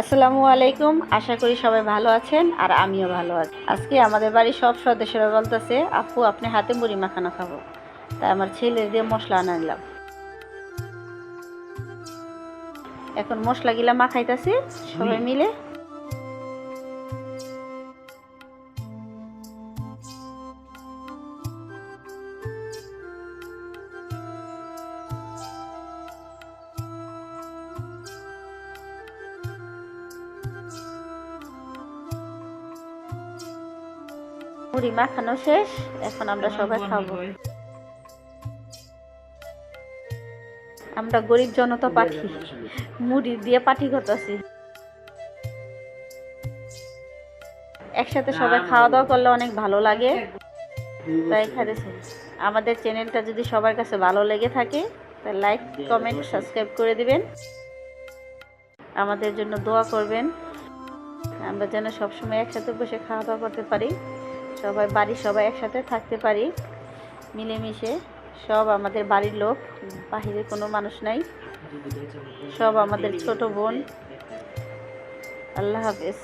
আসসালামু আলাইকুম। আশা করি সবাই ভালো আছেন আর আমিও ভালো আছি। আজকে আমাদের বাড়ির সব সদস্যরা বলতেছে আপু আপনি হাতে মুড়ি মাখানো খাবো, তাই আমার ছেলের দিয়ে মশলা আনাইলাম। এখন মশলা গিলা মাখাইতেছি সবাই মিলে। মুড়ি মাখানো শেষ, এখন আমরা সবাই খাবো। আমরা গরিব জনতা পাঠি মুড়ি দিয়ে পাটি করতেছি। একসাথে সবাই খাওয়া দাওয়া করলে অনেক ভালো লাগে, তাই খাইতেছি। আমাদের চ্যানেলটা যদি সবার কাছে ভালো লেগে থাকে তাই লাইক কমেন্ট সাবস্ক্রাইব করে দিবেন, আমাদের জন্য দোয়া করবেন। আমরা যেন সবসময় একসাথে বসে খাওয়া দাওয়া করতে পারি, সবাই বাড়ির সবাই একসাথে থাকতে পারি মিলেমিশে। সব আমাদের বাড়ির লোক, বাহিরে কোনো মানুষ নাই, সব আমাদের ছোট বোন। আল্লাহ হাফেজ।